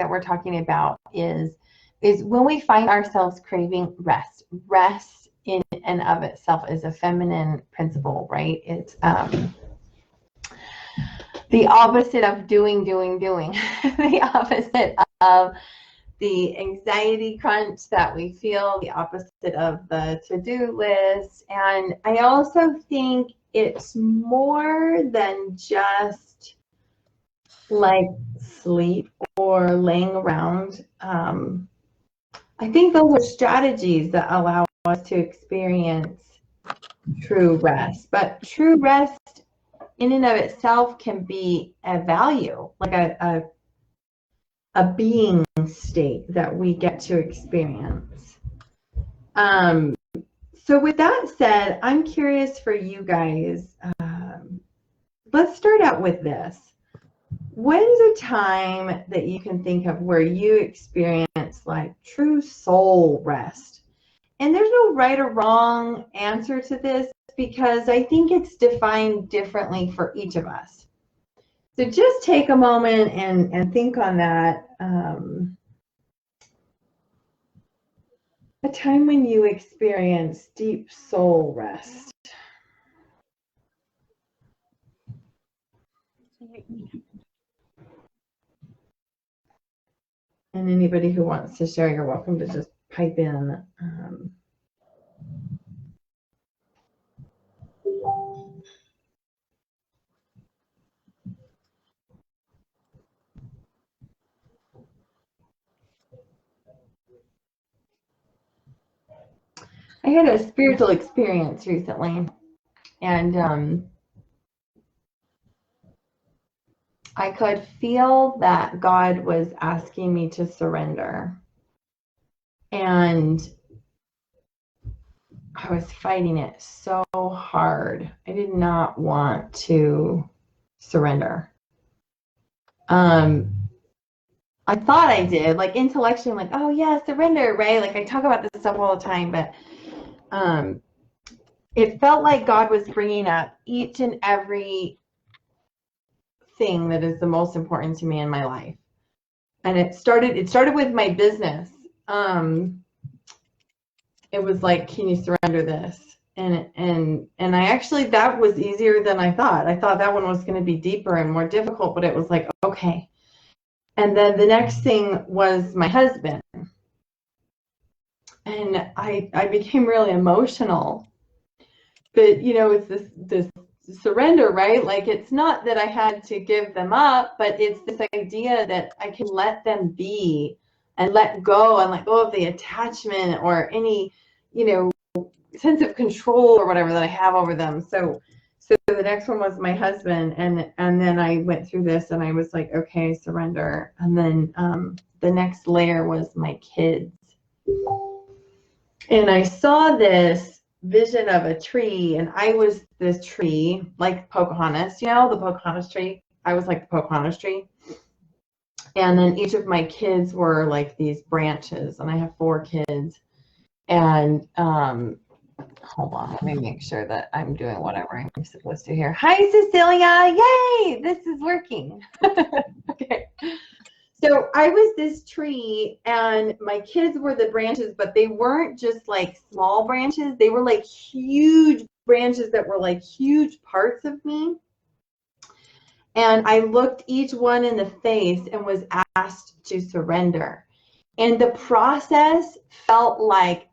that we're talking about is when we find ourselves craving rest. Rest in and of itself is a feminine principle, right? It's the opposite of doing. The opposite of the anxiety crunch that we feel, the opposite of the to-do list. And I also think it's more than just like sleep or laying around. I think those are strategies that allow us to experience true rest. But true rest in and of itself can be a value, like a being state that we get to experience. So with that said, I'm curious for you guys. Let's start out with this. When's a time that you can think of where you experience like true soul rest? And there's no right or wrong answer to this because I think it's defined differently for each of us. So just take a moment and think on that. A time when you experience deep soul rest. And anybody who wants to share, you're welcome to just pipe in. I had a spiritual experience recently, and I could feel that God was asking me to surrender. And I was fighting it so hard. I did not want to surrender. I thought I did, like intellectually, I'm like, oh yeah, surrender, right? Like I talk about this stuff all the time, but it felt like God was bringing up each and every thing that is the most important to me in my life. And it started with my business. It was like, can you surrender this? And I actually, that was easier than I thought. I thought that one was going to be deeper and more difficult, but it was like, okay. And then the next thing was my husband. And I became really emotional. But, you know, it's this surrender, right? Like, it's not that I had to give them up, but it's this idea that I can let them be and let go of the attachment or any, you know, sense of control or whatever that I have over them. So the next one was my husband, and then I went through this and I was like, okay, surrender. And then the next layer was my kids. And I saw this vision of a tree, and I was this tree, like Pocahontas, you know, the Pocahontas tree. I was like the Pocahontas tree. And then each of my kids were like these branches, and I have 4 kids. And hold on, let me make sure that I'm doing whatever I'm supposed to here. Hi, Cecilia. Yay, this is working. Okay. So I was this tree, and my kids were the branches, but they weren't just like small branches. They were like huge branches that were like huge parts of me. And I looked each one in the face and was asked to surrender. And the process felt like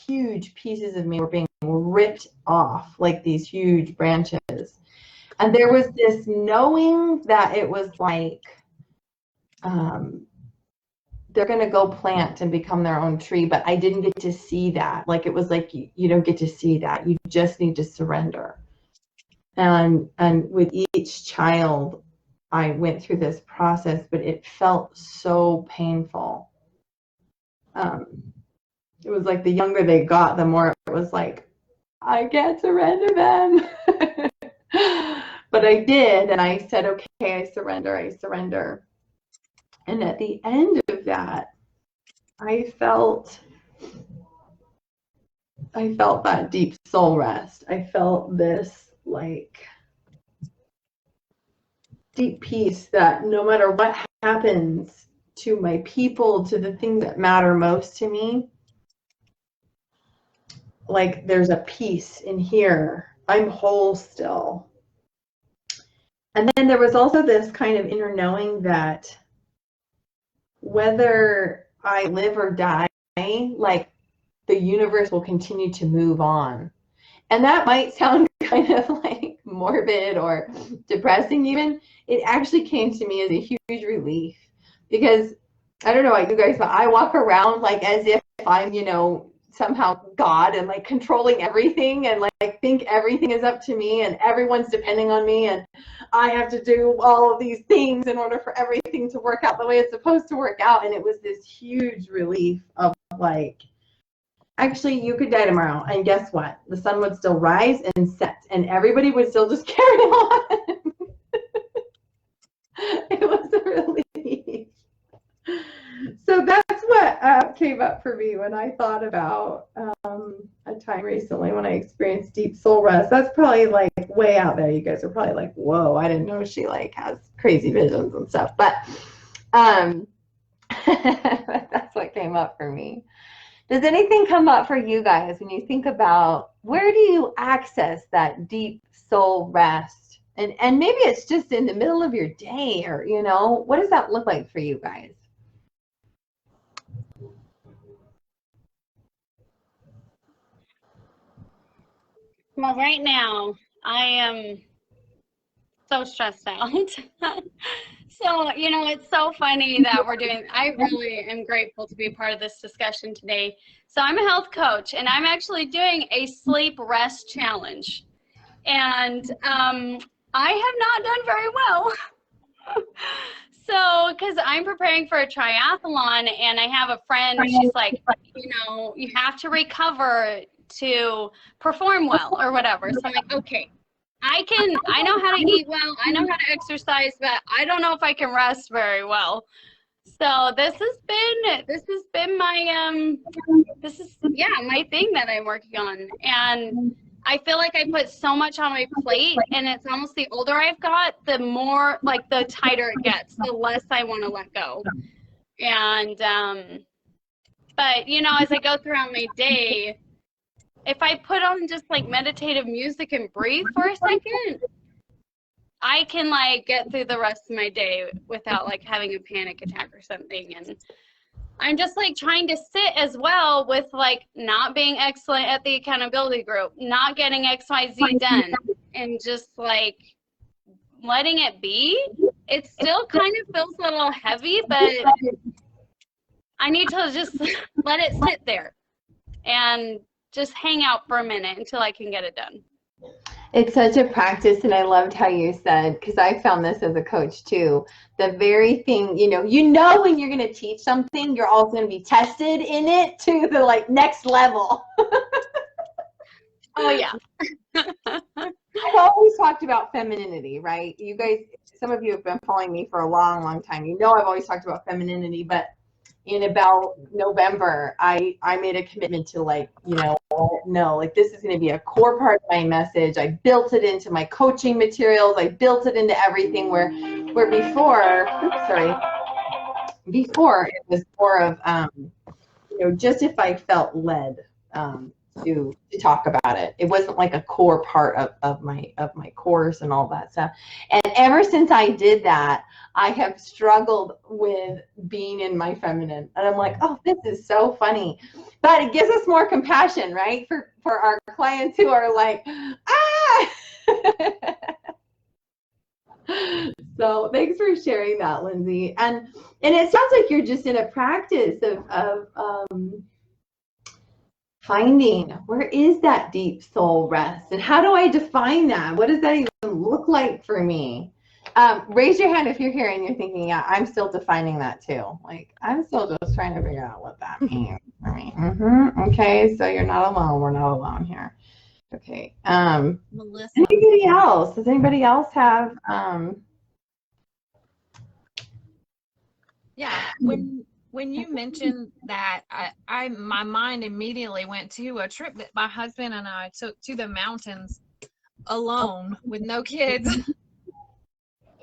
huge pieces of me were being ripped off, like these huge branches. And there was this knowing that it was like, they're going to go plant and become their own tree, but I didn't get to see that. Like, it was like, you don't get to see that. You just need to surrender. And with each child, I went through this process, but it felt so painful. It was like the younger they got, the more it was like, I can't surrender them. But I did, and I said, okay, I surrender. And at the end of that, I felt that deep soul rest. I felt this like deep peace that no matter what happens, to my people, to the things that matter most to me, like there's a peace in here. I'm whole still. And then there was also this kind of inner knowing that whether I live or die, like the universe will continue to move on. And that might sound kind of like morbid or depressing even. It actually came to me as a huge relief, because I don't know about you guys, but I walk around like as if I'm, you know, somehow God and like controlling everything, and like think everything is up to me and everyone's depending on me and I have to do all of these things in order for everything to work out the way it's supposed to work out. And it was this huge relief of like, actually, you could die tomorrow, and guess what? The sun would still rise and set, and everybody would still just carry on. It was a relief. So that's what came up for me when I thought about a time recently when I experienced deep soul rest. That's probably like way out there. You guys are probably like, whoa, I didn't know she like has crazy visions and stuff. But that's what came up for me. Does anything come up for you guys when you think about where do you access that deep soul rest? And maybe it's just in the middle of your day, or, you know, what does that look like for you guys? Well, right now, I am so stressed out. So, you know, it's so funny that I really am grateful to be part of this discussion today. So I'm a health coach, and I'm actually doing a sleep rest challenge. And I have not done very well. So, because I'm preparing for a triathlon, and I have a friend, she's like, you know, you have to recover to perform well or whatever. So I'm like, okay, I know how to eat well, I know how to exercise, but I don't know if I can rest very well. So this has been my my thing that I'm working on. And I feel like I put so much on my plate, and it's almost the older I've got, the more, like, the tighter it gets, the less I want to let go. And but you know, as I go throughout my day, if I put on just like meditative music and breathe for a second, I can like get through the rest of my day without like having a panic attack or something. And I'm just like trying to sit as well with like not being excellent at the accountability group, not getting XYZ done, and just like letting it be. It still kind of feels a little heavy, but I need to just let it sit there and just hang out for a minute until I can get it done. It's such a practice, and I loved how you said, because I found this as a coach too, the very thing, you know when you're going to teach something, you're also going to be tested in it to the like next level. Oh yeah. I've always talked about femininity, right? You guys, some of you have been following me for a long, long time. You know I've always talked about femininity, but in about November, I made a commitment to like, no, like this is going to be a core part of my message. I built it into my coaching materials. I built it into everything where before it was more of, just if I felt led to talk about it. It wasn't like a core part of my course and all that stuff. And ever since I did that, I have struggled with being in my feminine. And I'm like, oh, this is so funny. But it gives us more compassion, right? For our clients who are like, ah! So thanks for sharing that, Lindsay. And it sounds like you're just in a practice of finding where is that deep soul rest, and how do I define that? What does that even look like for me? Raise your hand if you're here and you're thinking, yeah, I'm still defining that too. Like, I'm still just trying to figure out what that means for me. Okay, so you're not alone. We're not alone here. Okay. Melissa. Anybody else? Does anybody else have? Yeah. When you mentioned that, my mind immediately went to a trip that my husband and I took to the mountains alone with no kids.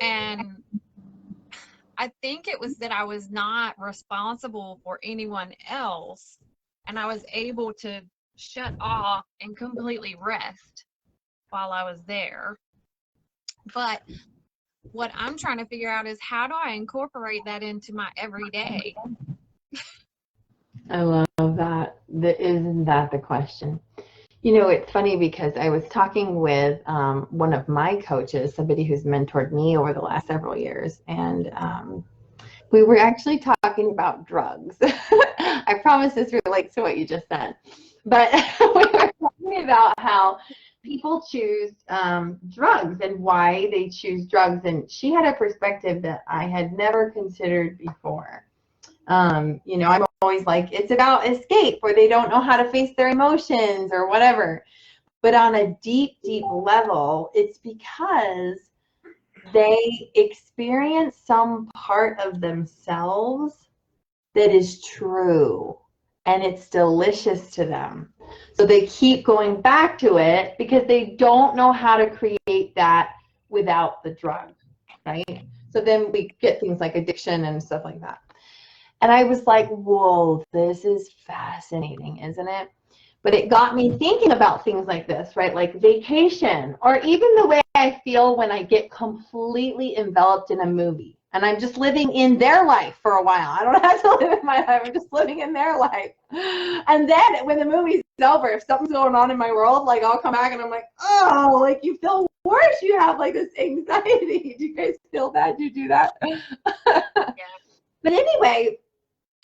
And I think it was that I was not responsible for anyone else, and I was able to shut off and completely rest while I was there. But what I'm trying to figure out is, how do I incorporate that into my everyday? I love that. Isn't that the question? You know, it's funny because I was talking with one of my coaches, somebody who's mentored me over the last several years, and we were actually talking about drugs. I promise this relates to what you just said. But we were talking about how people choose drugs and why they choose drugs. And she had a perspective that I had never considered before. You know, I'm always like, it's about escape, or they don't know how to face their emotions or whatever. But on a deep, deep level, it's because they experience some part of themselves that is true and it's delicious to them. So they keep going back to it because they don't know how to create that without the drug, right? So then we get things like addiction and stuff like that. And I was like, whoa, this is fascinating, isn't it? But it got me thinking about things like this, right? Like vacation, or even the way I feel when I get completely enveloped in a movie and I'm just living in their life for a while. I don't have to live in my life. I'm just living in their life. And then when the movie's over, if something's going on in my world, like I'll come back and I'm like, oh, like you feel worse. You have like this anxiety. Do you guys feel that? Do you do that? Yeah. But anyway,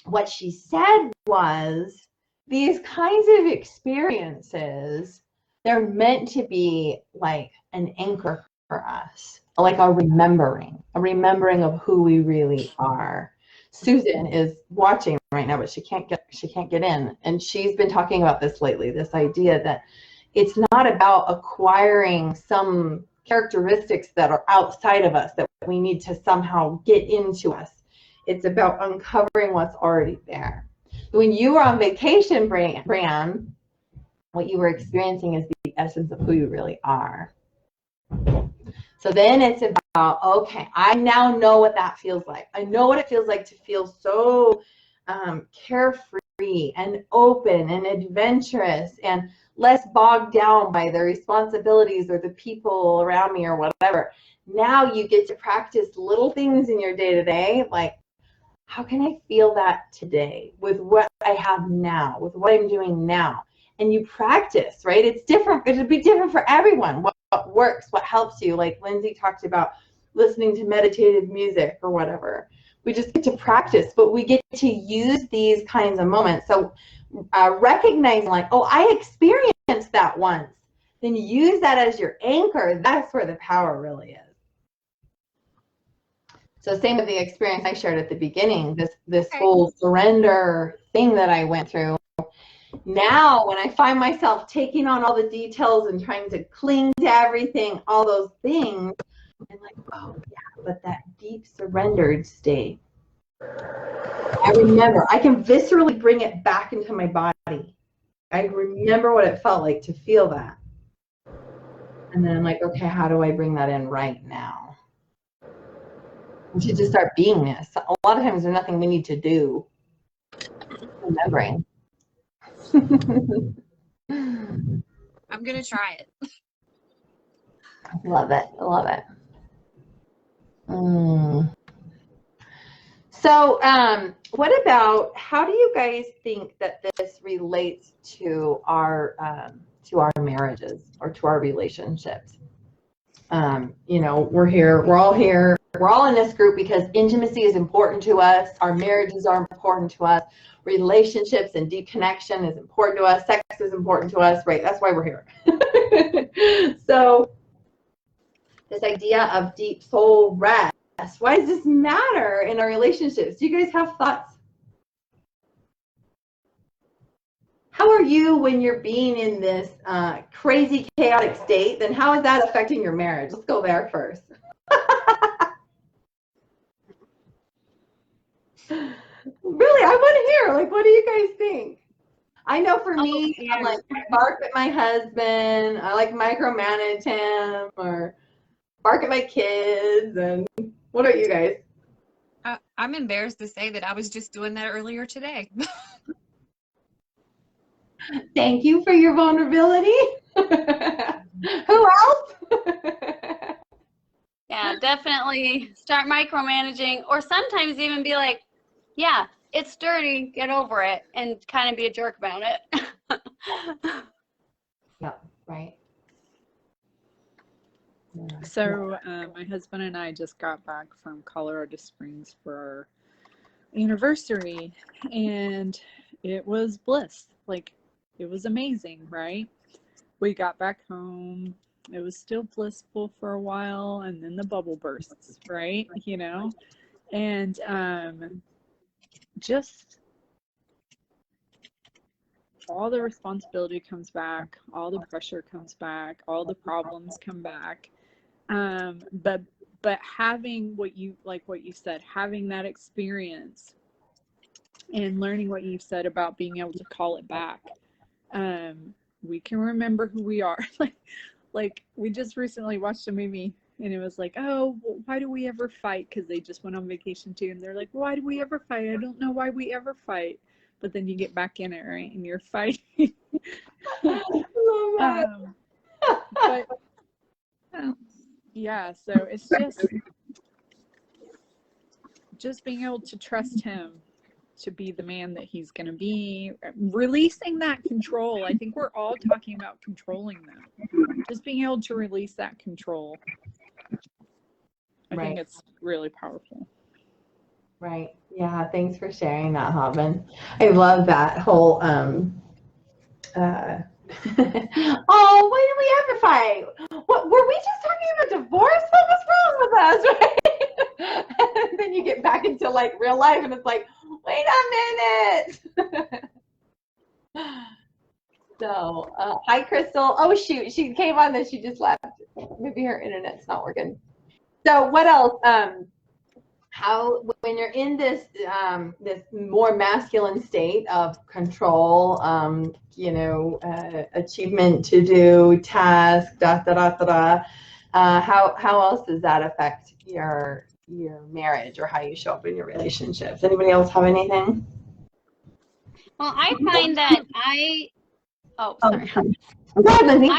what she said was, these kinds of experiences, they're meant to be like an anchor for us, like a remembering of who we really are. Susan is watching right now, but she can't get in. And she's been talking about this lately, this idea that it's not about acquiring some characteristics that are outside of us that we need to somehow get into us. It's about uncovering what's already there. When you were on vacation, Bran, what you were experiencing is the essence of who you really are. So then it's about, okay, I now know what that feels like. I know what it feels like to feel so carefree and open and adventurous and less bogged down by the responsibilities or the people around me or whatever. Now you get to practice little things in your day-to-day, like, how can I feel that today with what I have now, with what I'm doing now? And you practice, right? It's different. It'll be different for everyone. What works, what helps you. Like Lindsay talked about listening to meditative music or whatever. We just get to practice, but we get to use these kinds of moments. So recognizing like, oh, I experienced that once. Then use that as your anchor. That's where the power really is. So same with the experience I shared at the beginning, this whole surrender thing that I went through. Now, when I find myself taking on all the details and trying to cling to everything, all those things, I'm like, oh yeah, but that deep surrendered state, I remember, I can viscerally bring it back into my body. I remember what it felt like to feel that. And then I'm like, okay, how do I bring that in right now? We should just start being this. A lot of times there's nothing we need to do. Remembering. I'm going to try it. Love it. Love it. So what about, how do you guys think that this relates to our marriages or to our relationships? You know, we're all in this group because intimacy is important to us. Our marriages are important to us. Relationships and deep connection is important to us. Sex is important to us, right? That's why we're here. So this idea of deep soul rest, why does this matter in our relationships? Do you guys have thoughts? How are you when you're being in this crazy, chaotic state? Then how is that affecting your marriage? Let's go there first. Really, I want to hear. Like, what do you guys think? I know for me, I'm like, bark at my husband. I like micromanage him or bark at my kids. And what are you guys? I'm embarrassed to say that I was just doing that earlier today. Thank you for your vulnerability. Who else? Yeah, definitely start micromanaging, or sometimes even be like, yeah, it's dirty, get over it, and kind of be a jerk about it. Yeah, right. Yeah. So my husband and I just got back from Colorado Springs for our anniversary, and it was bliss. Like, it was amazing, right? We got back home. It was still blissful for a while, and then the bubble bursts, right? You know? And just all the responsibility comes back, all the pressure comes back, all the problems come back. But having what you said, having that experience and learning what you said about being able to call it back, we can remember who we are. like we just recently watched a movie, and it was like, oh, why do we ever fight? Because they just went on vacation too, and they're like, why do we ever fight? I don't know why we ever fight. But then you get back in it, right? And you're fighting. But yeah, so it's just being able to trust him to be the man that he's going to be, releasing that control. I think we're all talking about controlling them. Just being able to release that control. I think it's really powerful. Right. Yeah. Thanks for sharing that, Hobbin. I love that whole, oh, why did we ever fight? What were we just talking about divorce? What was wrong with us? Right? And then you get back into like real life, and it's like, wait a minute. So, hi, Crystal. Oh shoot, she came on, then she just left. Maybe her internet's not working. So, what else? How, when you're in this this more masculine state of control, achievement, to do, task, how else does that affect your marriage or how you show up in your relationships? Anybody else have anything? Well, I find that sorry. Go ahead, Lindsay.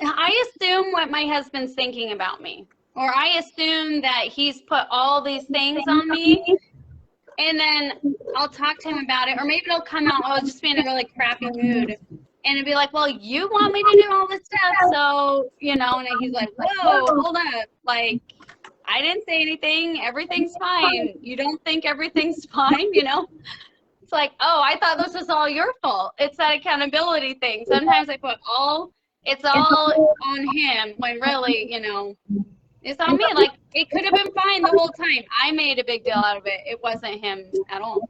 I assume what my husband's thinking about me, or I assume that he's put all these things on me, and then I'll talk to him about it, or maybe it'll come out, oh, I was just being in a really crappy mood, and it'd be like, well, you want me to do all this stuff, so, and he's like, whoa, hold up, like, I didn't say anything, everything's fine, you don't think everything's fine, It's like, oh, I thought this was all your fault. It's that accountability thing. Sometimes I put it's all on him, when really, it's on me. Like, it could have been fine the whole time. I made a big deal out of it. It wasn't him at all.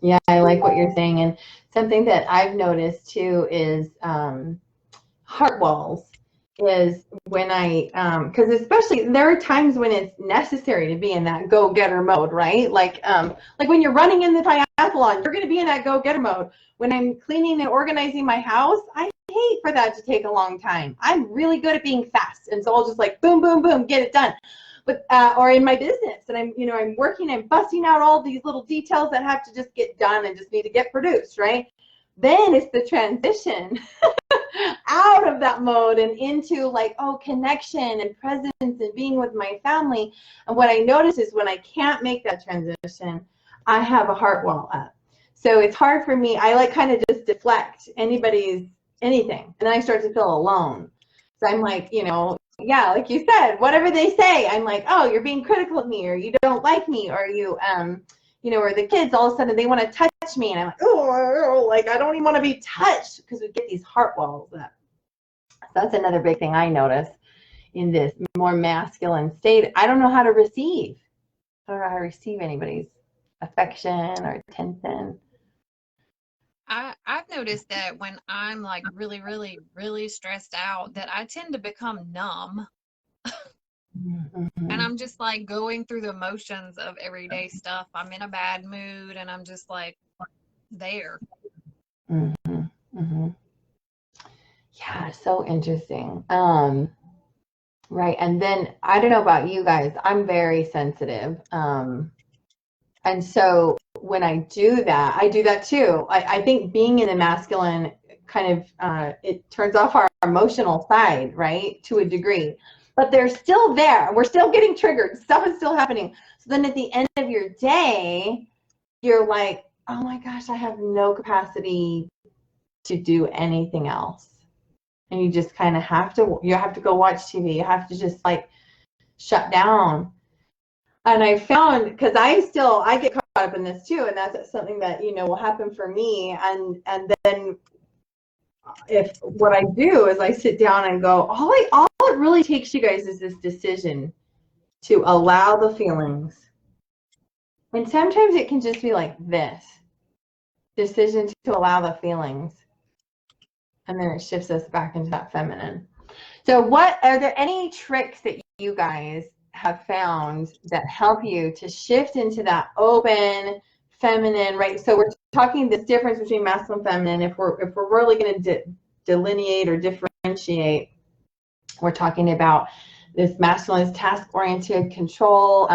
Yeah, I like what you're saying. And something that I've noticed too is heart walls. Is when because especially there are times when it's necessary to be in that go-getter mode, right? Like when you're running in the triathlon, you're going to be in that go-getter mode. When I'm cleaning and organizing my house, I hate for that to take a long time. I'm really good at being fast, and so I'll just like boom, boom, boom, get it done. But or in my business, and I'm working and busting out all these little details that have to just get done and just need to get produced, right? Then it's the transition out of that mode and into like, oh, connection and presence and being with my family. And what I notice is when I can't make that transition, I have a heart wall up. So it's hard for me. I like kind of just deflect anything. And then I start to feel alone. So I'm like, yeah, like you said, whatever they say, I'm like, oh, you're being critical of me, or you don't like me, or you, or the kids all of a sudden they want to touch me, and I'm like, oh, like I don't even want to be touched, because we get these heart walls up. So that's another big thing I notice in this more masculine state. I don't know how to receive. I don't know how to receive anybody's affection or attention. I've noticed that when I'm like really, really, really stressed out, that I tend to become numb. And I'm just like going through the motions of everyday stuff. I'm in a bad mood, and I'm just like there. Yeah, so interesting. Right. And then I don't know about you guys, I'm very sensitive. And so when I do that, I do that too. I think being in the masculine kind of, it turns off our emotional side, right? To a degree. But they're still there. We're still getting triggered. Stuff is still happening. So then at the end of your day, you're like, oh my gosh, I have no capacity to do anything else. And you just kind of have to go watch TV. You have to just like shut down. And I found, because I get caught up in this too, and that's something that, you know, will happen for me. And then if what I do is I sit down and go, all it really takes, you guys, is this decision to allow the feelings. And sometimes it can just be like this decision to allow the feelings. And then it shifts us back into that feminine. So are there any tricks that you guys have found that help you to shift into that open feminine, right? So we're talking this difference between masculine and feminine. If we're really going to delineate or differentiate, we're talking about this masculine is task-oriented, control,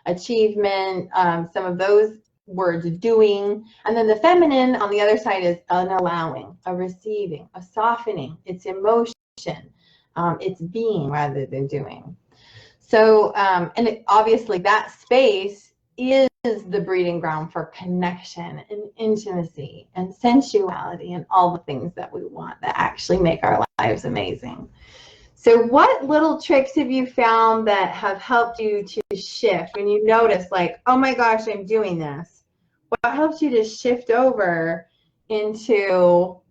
achievement, some of those words, doing. And then the feminine on the other side is an allowing, a receiving, a softening. It's emotion. It's being rather than doing. So, and obviously that space is the breeding ground for connection and intimacy and sensuality and all the things that we want that actually make our lives amazing. So what little tricks have you found that have helped you to shift when you notice like, oh my gosh, I'm doing this? What helps you to shift over into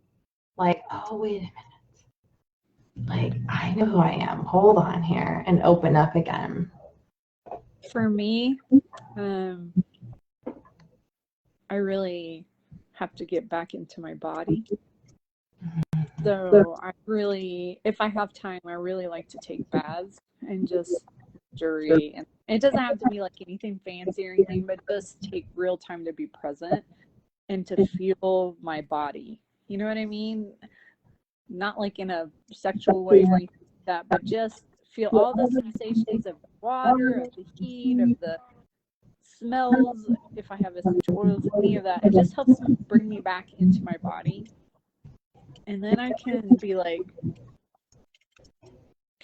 like, oh, wait a minute. Like, I know who I am. Hold on here, and open up again. For me, I really have to get back into my body. So if I have time, I really like to take baths and just jury. And it doesn't have to be like anything fancy or anything, but just take real time to be present and to feel my body. You know what I mean? Not like in a sexual way or anything like that, but just feel all the sensations of the water, of the heat, of the smells, if I have essential oils, any of that. It just helps bring me back into my body. And then I can be like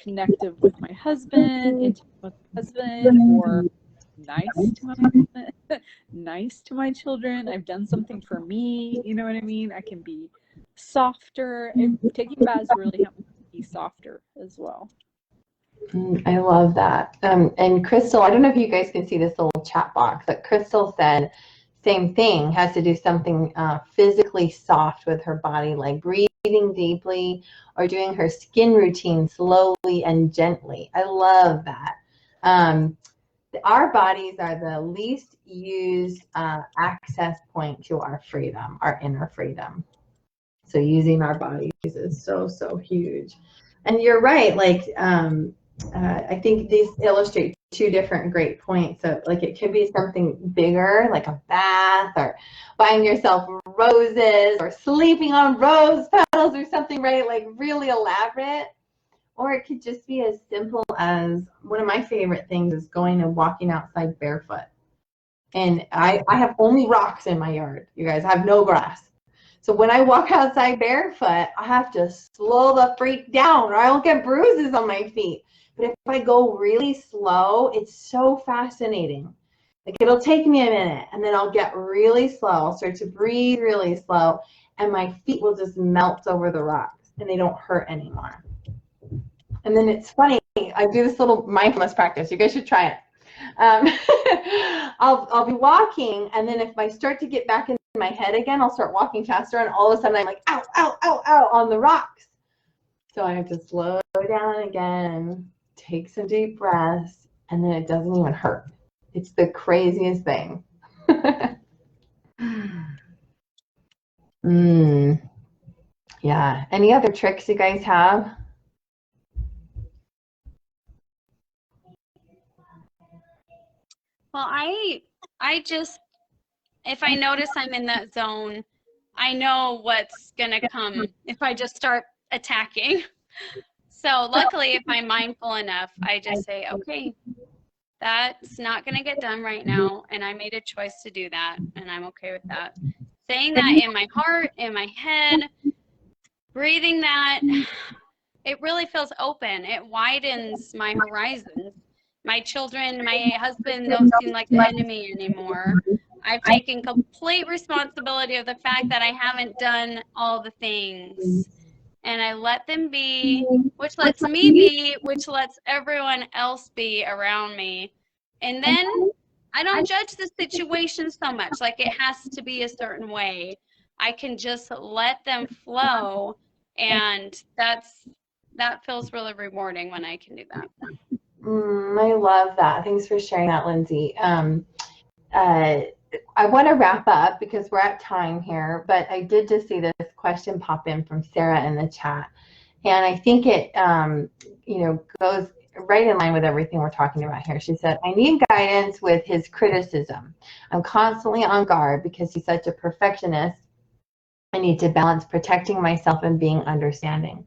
connective with my husband, intimate with my husband, or nice to my husband, nice to my children. I've done something for me, you know what I mean? I can be softer. And taking baths really helps me be softer as well. I love that. And Crystal, I don't know if you guys can see this little chat box, but Crystal said same thing, has to do something physically soft with her body, like breathing deeply or doing her skin routine slowly and gently. I love that. Our bodies are the least used access point to our freedom, our inner freedom. So using our bodies is so, so huge. And you're right, like, I think these illustrate two different great points. So like it could be something bigger, like a bath, or buying yourself roses, or sleeping on rose petals or something, right? Like really elaborate. Or it could just be as simple as, one of my favorite things is going and walking outside barefoot. And I have only rocks in my yard, you guys. I have no grass. So when I walk outside barefoot, I have to slow the freak down or I'll get bruises on my feet. But if I go really slow, it's so fascinating. Like it'll take me a minute and then I'll get really slow. I'll start to breathe really slow and my feet will just melt over the rocks and they don't hurt anymore. And then it's funny, I do this little mindfulness practice. You guys should try it. I'll be walking, and then if I start to get back in my head again, I'll start walking faster, and all of a sudden I'm like, ow, ow, ow, ow, on the rocks. So I have to slow down again, take some deep breaths, and then it doesn't even hurt. It's the craziest thing. Yeah. Any other tricks you guys have? Well, I just, if I notice I'm in that zone, I know what's gonna come if I just start attacking. So luckily, if I'm mindful enough, I just say, okay, that's not going to get done right now. And I made a choice to do that. And I'm okay with that. Saying that in my heart, in my head, breathing that, it really feels open. It widens my horizons. My children, my husband don't seem like the enemy anymore. I've taken complete responsibility of the fact that I haven't done all the things. And I let them be, which lets me be, which lets everyone else be around me. And then I don't judge the situation so much, like it has to be a certain way. I can just let them flow, and that feels really rewarding when I can do that. I love that. Thanks for sharing that, Lindsay. I want to wrap up because we're at time here, but I did just see this question pop in from Sarah in the chat. And I think it, goes right in line with everything we're talking about here. She said, I need guidance with his criticism. I'm constantly on guard because he's such a perfectionist. I need to balance protecting myself and being understanding.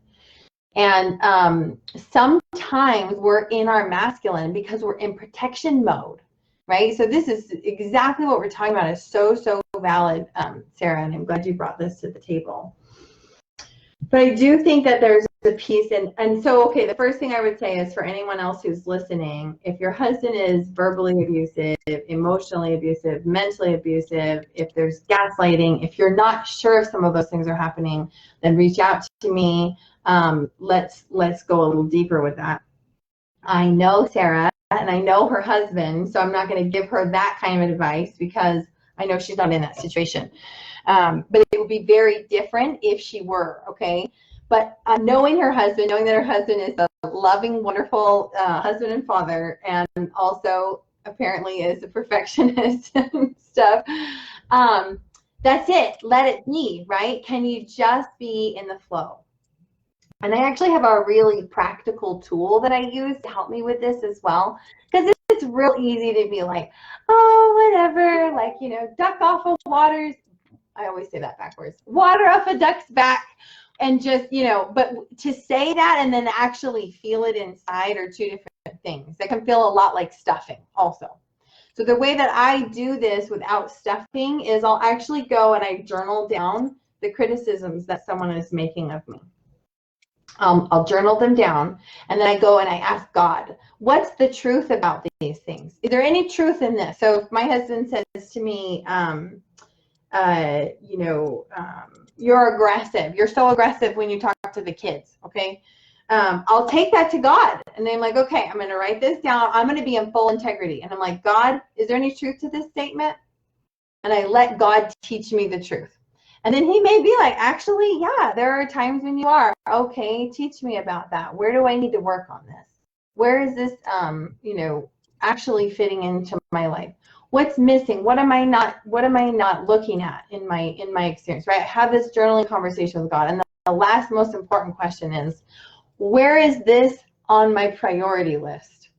And sometimes we're in our masculine because we're in protection mode. Right? So this is exactly what we're talking about. Is so valid, Sarah, and I'm glad you brought this to the table. But I do think that there's a piece, and so, okay, the first thing I would say is for anyone else who's listening, if your husband is verbally abusive, emotionally abusive, mentally abusive, if there's gaslighting, if you're not sure if some of those things are happening, then reach out to me. Let's go a little deeper with that. I know Sarah, and I know her husband, so I'm not going to give her that kind of advice because I know she's not in that situation. But it would be very different if she were, okay? But knowing her husband, knowing that her husband is a loving, wonderful husband and father, and also apparently is a perfectionist and stuff, that's it. Let it be, right? Can you just be in the flow? And I actually have a really practical tool that I use to help me with this as well. Because it's real easy to be like, oh, whatever, like, duck off of waters. I always say that backwards. Water off a duck's back. And just, but to say that and then actually feel it inside are two different things. That can feel a lot like stuffing also. So the way that I do this without stuffing is I'll actually go and I journal down the criticisms that someone is making of me. I'll journal them down, and then I go and I ask God, what's the truth about these things? Is there any truth in this? So if my husband says to me, you're aggressive. You're so aggressive when you talk to the kids, okay? I'll take that to God, and then I'm like, okay, I'm going to write this down. I'm going to be in full integrity. And I'm like, God, is there any truth to this statement? And I let God teach me the truth. And then he may be like, actually, yeah, there are times when you are. Okay, teach me about that. Where do I need to work on this? Where is this, actually fitting into my life? What's missing? What am I not looking at in my experience, right? I have this journaling conversation with God. And the last most important question is, where is this on my priority list?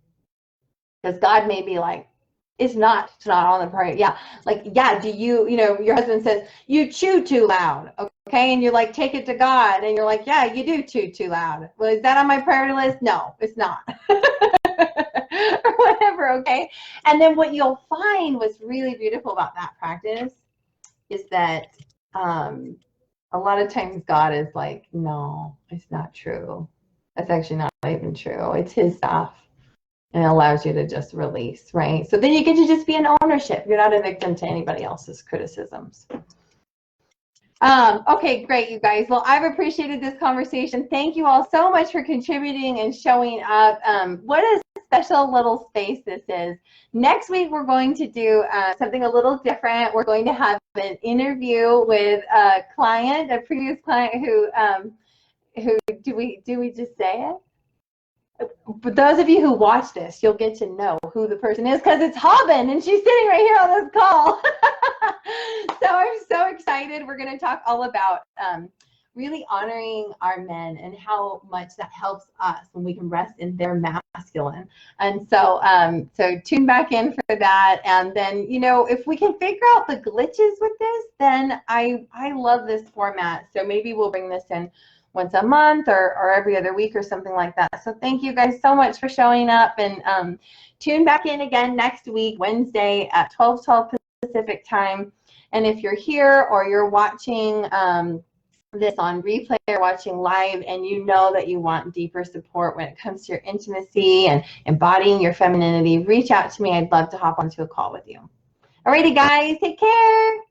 Because God may be like, it's not on the priority. Yeah. Like, yeah, do your husband says, you chew too loud. Okay. And you're like, take it to God. And you're like, yeah, you do chew too loud. Well, is that on my priority list? No, it's not. Or whatever. Okay. And then what you'll find what's really beautiful about that practice is that a lot of times God is like, no, it's not true. That's actually not even true. It's his stuff. And it allows you to just release, right? So then you get to just be in ownership. You're not a victim to anybody else's criticisms. Okay, great, you guys. Well, I've appreciated this conversation. Thank you all so much for contributing and showing up. What a special little space this is. Next week, we're going to do something a little different. We're going to have an interview with a client, a previous client who do we just say it? For those of you who watch this, you'll get to know who the person is because it's Haben and she's sitting right here on this call. So I'm so excited. We're going to talk all about really honoring our men and how much that helps us when we can rest in their masculine. And so so tune back in for that. And then, if we can figure out the glitches with this, then I love this format. So maybe we'll bring this in once a month or every other week or something like that. So thank you guys so much for showing up, and tune back in again next week, Wednesday at 12:12 Pacific time. And if you're here or you're watching this on replay or watching live, and you know that you want deeper support when it comes to your intimacy and embodying your femininity, reach out to me. I'd love to hop onto a call with you. Alrighty, guys, take care.